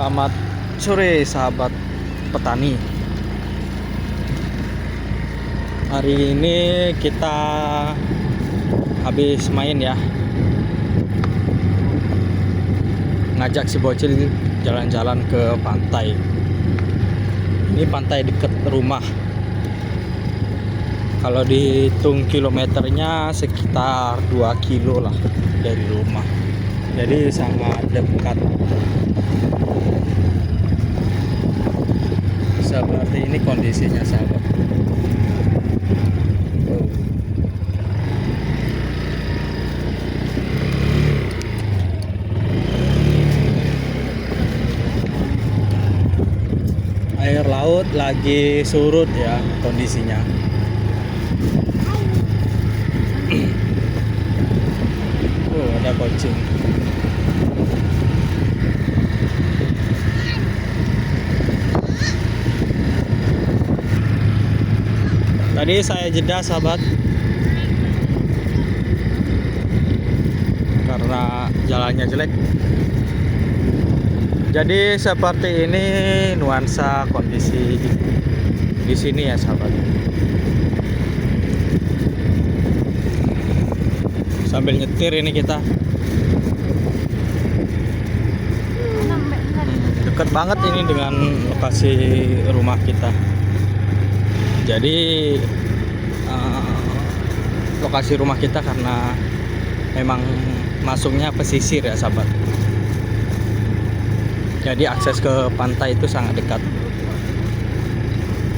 Selamat sore sahabat petani. Hari ini kita habis main ya. Ngajak si bocil jalan-jalan ke pantai. Ini pantai dekat rumah. Kalau dihitung kilometernya sekitar 2 kilo lah dari rumah. Jadi sangat dekat. Seperti ini kondisinya sahabat. Air laut lagi surut ya kondisinya. Ada kucing. Tadi saya jeda sahabat karena jalannya jelek. Jadi seperti ini nuansa kondisi di sini ya sahabat. Sambil nyetir ini kita. Dekat banget ini dengan lokasi rumah kita. Jadi lokasi rumah kita karena memang masuknya pesisir ya sahabat. Jadi akses ke pantai itu sangat dekat.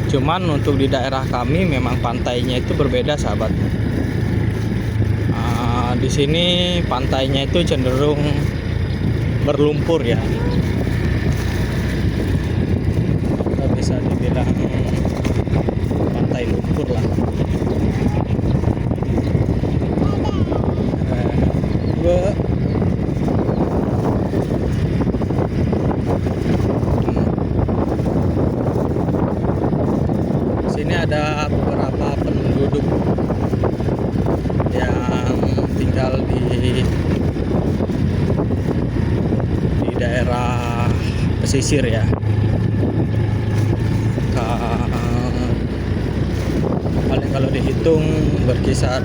Cuman untuk di daerah kami memang pantainya itu berbeda sahabat. Di sini pantainya itu cenderung berlumpur ya. Kita bisa dibilang pantai lumpur lah. Sini ada beberapa penduduk yang tinggal di daerah pesisir ya. Paling kalau dihitung berkisar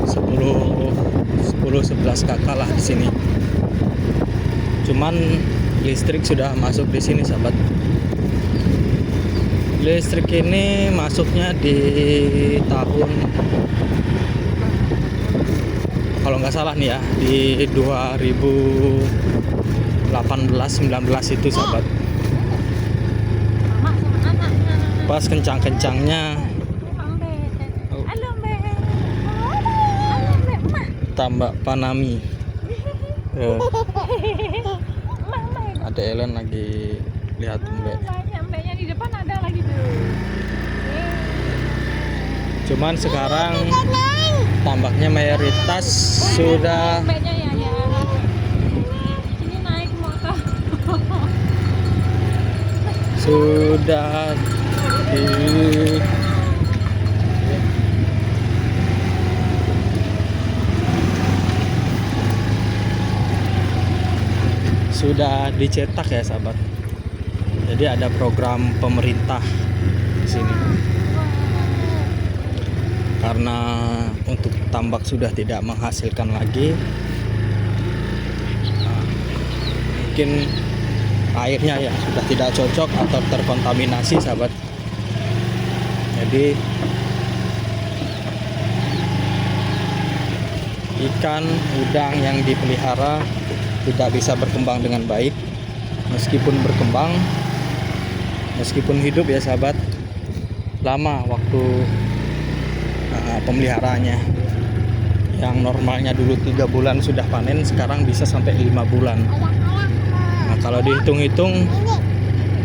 10-11 kakak lah di sini. Cuman listrik sudah masuk di sini sahabat. Listrik ini masuknya di tahun, kalau nggak salah nih ya, di 2018-19 itu sahabat. Pas kencang-kencangnya tambak Panami. Ada Ellen lagi lihat mbak. Di depan ada lagi tuh. Cuman sekarang tambaknya mayoritas sudah Mbaknya ya. Ini naik motor. Sudah dicetak ya sahabat. Jadi ada program pemerintah di sini. Karena untuk tambak sudah tidak menghasilkan lagi, mungkin airnya ya sudah tidak cocok atau terkontaminasi sahabat. Jadi ikan udang yang dipelihara tidak bisa berkembang dengan baik. Meskipun hidup ya sahabat, lama waktu pemeliharaannya. Yang normalnya dulu 3 bulan sudah panen, sekarang bisa sampai 5 bulan. Nah, kalau dihitung-hitung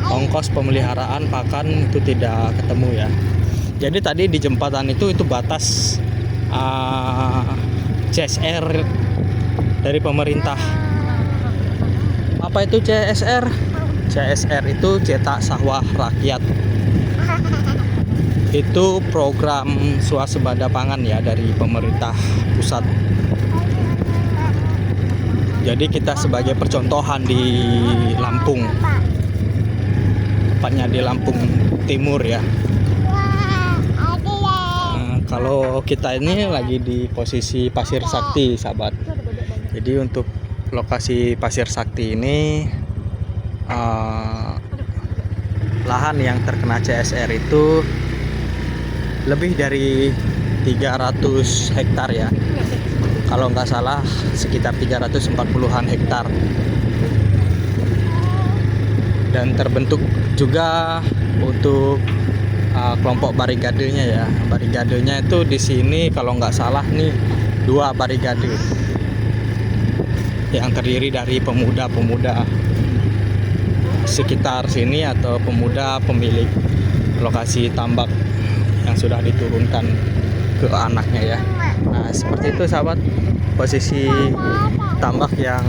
ongkos pemeliharaan pakan itu tidak ketemu ya. Jadi tadi di jembatan itu batas CSR dari pemerintah. Apa itu CSR? CSR itu cetak sawah rakyat. Itu program swasembada pangan ya dari pemerintah pusat. Jadi kita sebagai percontohan di Lampung, tepatnya di Lampung Timur ya. Kalau kita ini lagi di posisi Pasir Sakti, sahabat. Jadi untuk lokasi Pasir Sakti ini lahan yang terkena CSR itu lebih dari 300 hektar ya. Kalau nggak salah sekitar 340-an hektar. Dan terbentuk juga untuk kelompok barigadenya ya. Barigadenya itu di sini kalau nggak salah nih 2 barigade yang terdiri dari pemuda-pemuda sekitar sini atau pemuda pemilik lokasi tambak yang sudah diturunkan ke anaknya ya. Nah seperti itu sahabat, posisi tambak yang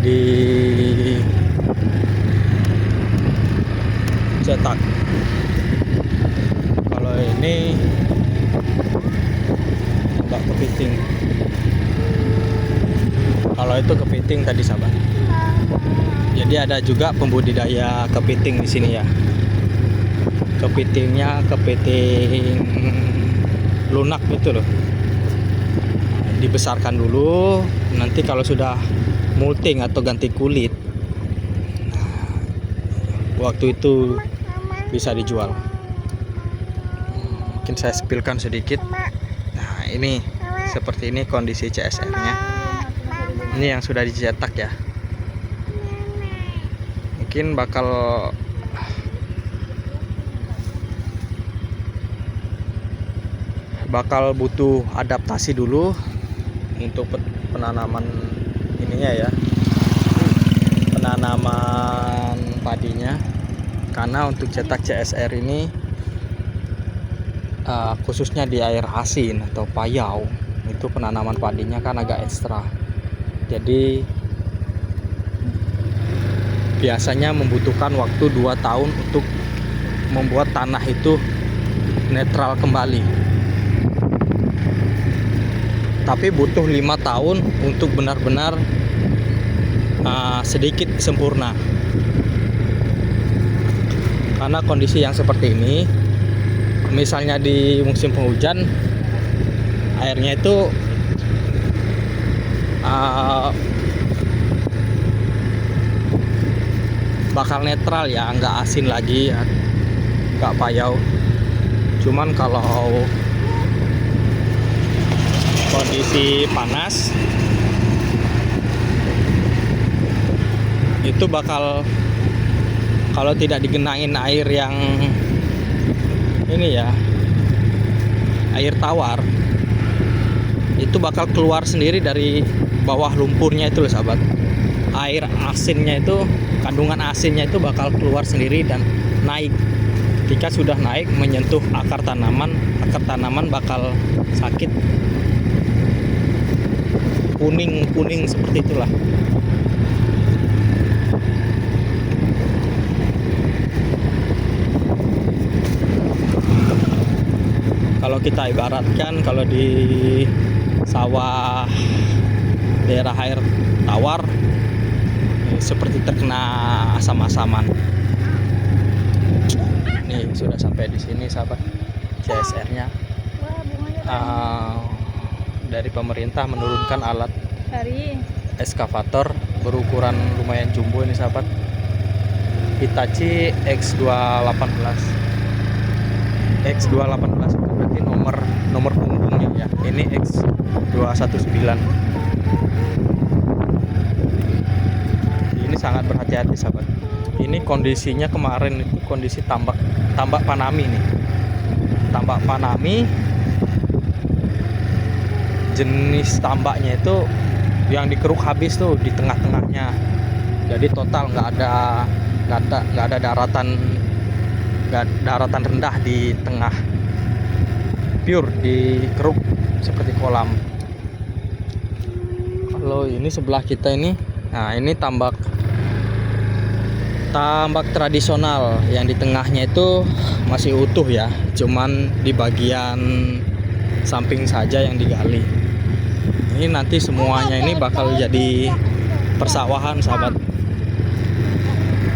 dicetak. Kalau ini tambak kepiting, kalau itu kepiting tadi sahabat. Jadi ada juga pembudidaya kepiting di sini ya. Kepitingnya kepiting lunak gitu loh. Dibesarkan dulu, nanti kalau sudah molting atau ganti kulit, waktu itu bisa dijual. Mungkin saya spillkan sedikit. Nah ini seperti ini kondisi CSR-nya. Ini yang sudah dicetak ya. Mungkin bakal butuh adaptasi dulu untuk penanaman ininya ya, penanaman padinya. Karena untuk cetak CSR ini khususnya di air asin atau payau, itu penanaman padinya kan agak ekstra. Jadi biasanya membutuhkan waktu 2 tahun untuk membuat tanah itu netral kembali. Tapi butuh 5 tahun untuk benar-benar sedikit sempurna. Karena kondisi yang seperti ini, misalnya di musim penghujan, airnya itu bakal netral ya, nggak asin lagi ya, nggak payau. Cuman kalau kondisi panas itu bakal, kalau tidak digenangin air yang ini ya, air tawar, itu bakal keluar sendiri dari bawah lumpurnya itu loh sahabat. Air asinnya itu, kandungan asinnya itu bakal keluar sendiri dan naik. Ketika sudah naik menyentuh akar tanaman bakal sakit, kuning seperti itulah. Kalau kita ibaratkan, kalau di sawah daerah air tawar seperti terkena asam-asaman. Nih sudah sampai di sini sahabat, CSR-nya. Dari pemerintah menurunkan alat eskavator berukuran lumayan jumbo ini sahabat, Hitachi X218. X218 itu berarti nomor punggungnya ya. Ini X219. Ini sangat berhati-hati sahabat. Ini kondisinya kemarin itu kondisi tambak Panami nih. Tambak Panami, jenis tambaknya itu yang dikeruk habis tuh di tengah-tengahnya. Jadi total nggak ada daratan rendah di tengah, pure dikeruk seperti kolam. Kalau ini sebelah kita ini, nah ini tambak tradisional yang di tengahnya itu masih utuh ya, cuman di bagian samping saja yang digali. Ini nanti semuanya ini bakal jadi persawahan, sahabat.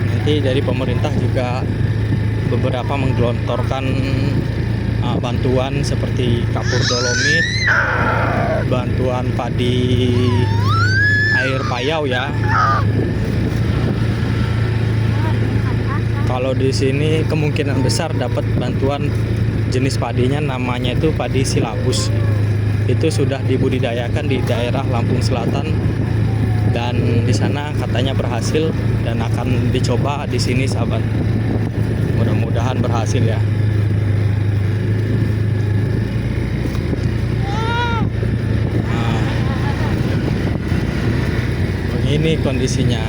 Nanti dari pemerintah juga beberapa menggelontorkan bantuan seperti kapur dolomit, bantuan padi air payau ya. Kalau di sini kemungkinan besar dapat bantuan jenis padinya, namanya itu padi silabus. Itu sudah dibudidayakan di daerah Lampung Selatan dan di sana katanya berhasil dan akan dicoba di sini, sahabat. Mudah-mudahan berhasil ya. Nah, begini kondisinya.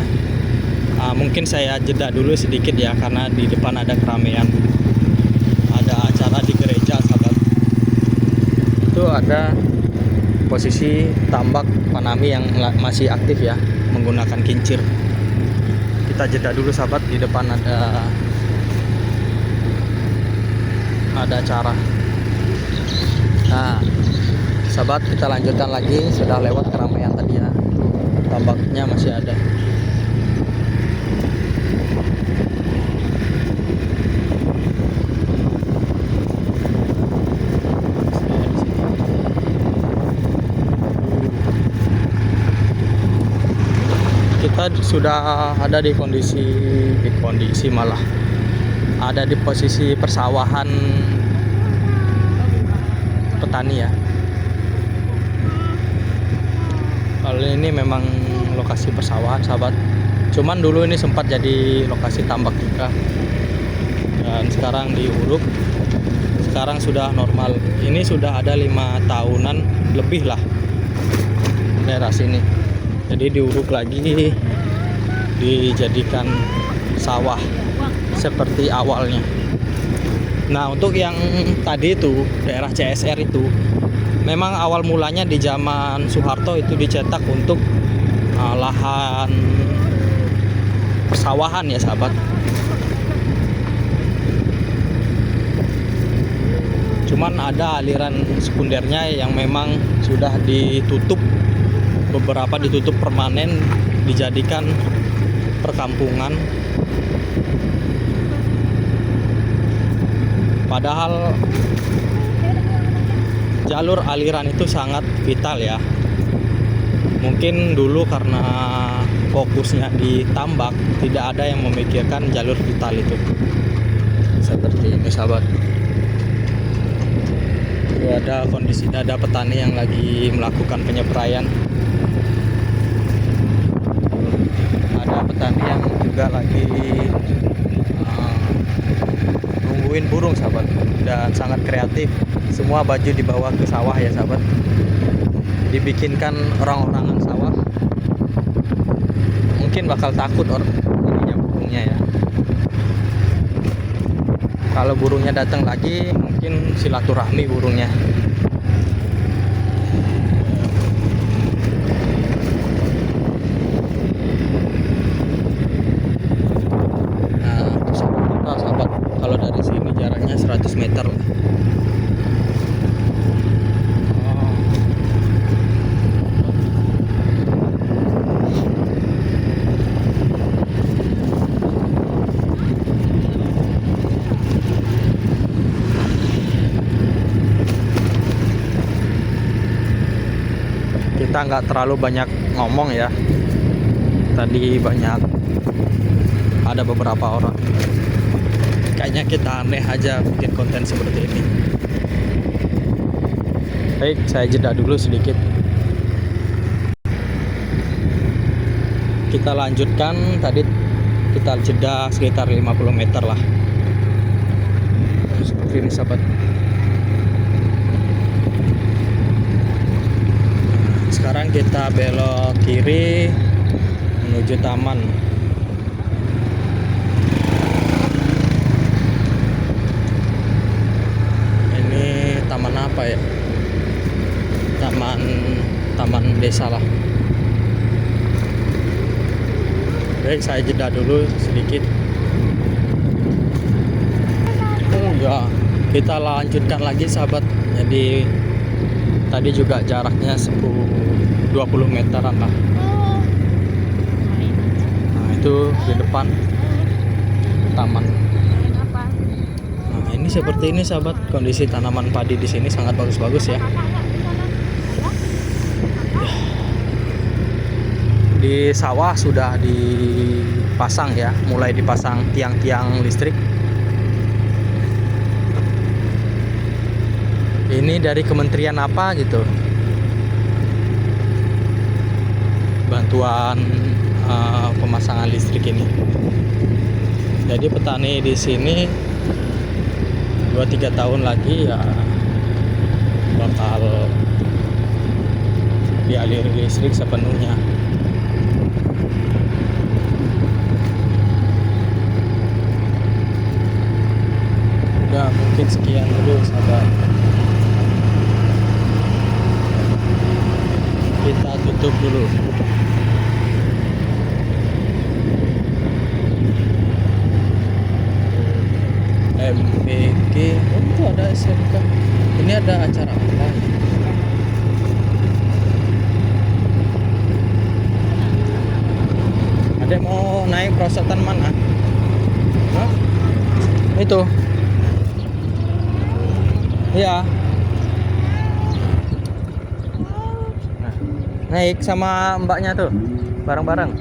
Mungkin saya jeda dulu sedikit ya, karena di depan ada keramaian, ada acara di gereja, sahabat. Itu ada posisi tambak Panami yang masih aktif ya, menggunakan kincir. Kita jeda dulu, sahabat. Di depan ada acara. Nah, sahabat, kita lanjutkan lagi. Sudah lewat keramaian tadi ya, tambaknya masih ada. Kita sudah ada di kondisi malah ada di posisi persawahan petani ya. Kalau ini memang lokasi persawahan, sahabat. Cuman dulu ini sempat jadi lokasi tambak juga, dan sekarang diuruk. Sekarang sudah normal. Ini sudah ada 5 tahunan lebih lah daerah sini. Jadi diuruk lagi, dijadikan sawah seperti awalnya. Nah, untuk yang tadi itu daerah CSR itu memang awal mulanya di zaman Soeharto itu dicetak untuk lahan persawahan ya, sahabat. Cuman ada aliran sekundernya yang memang sudah ditutup, beberapa ditutup permanen, dijadikan perkampungan. Padahal jalur aliran itu sangat vital ya. Mungkin dulu karena fokusnya di tambak, tidak ada yang memikirkan jalur vital itu. Seperti ini, sahabat. Itu ada kondisi, ada petani yang lagi melakukan penyepraian. Ada petani yang juga lagi nungguin burung, sahabat, dan sangat kreatif. Semua baju dibawa ke sawah ya, sahabat. Dibikinkan orang-orangan sawah. Mungkin bakal takut burungnya ya. Kalau burungnya datang lagi, mungkin silaturahmi burungnya. Sahabat, kalau dari sini jaraknya 100 meter lah. Kita nggak terlalu banyak ngomong ya. Tadi banyak, ada beberapa orang. Kayaknya kita aneh aja bikin konten seperti ini. Baik, saya jeda dulu sedikit. Kita lanjutkan. Tadi kita jeda sekitar 50 meter lah. Seperti ini, sahabat. Sekarang kita belok kiri menuju taman. Taman apa ya? Taman desa lah. Baik, saya jeda dulu sedikit. Oh ya, kita lanjutkan lagi, sahabat. Jadi Tadi juga jaraknya 20 meteran lah. Nah, itu di depan taman. Main apa? Nah, ini seperti ini sahabat, kondisi tanaman padi di sini sangat bagus-bagus ya. Di sawah sudah dipasang ya, mulai dipasang tiang-tiang listrik. Ini dari kementerian apa gitu, bantuan pemasangan listrik ini. Jadi petani di sini 2-3 tahun lagi ya bakal dialiri listrik sepenuhnya. Udah, mungkin sekian dulu sahabat. Kita tutup dulu. MBG, oh itu ada SMK. Ini ada acara apa? Ada yang mau naik perosotan mana? Hah? Itu. Iya. Nah, naik sama mbaknya tuh, bareng-bareng.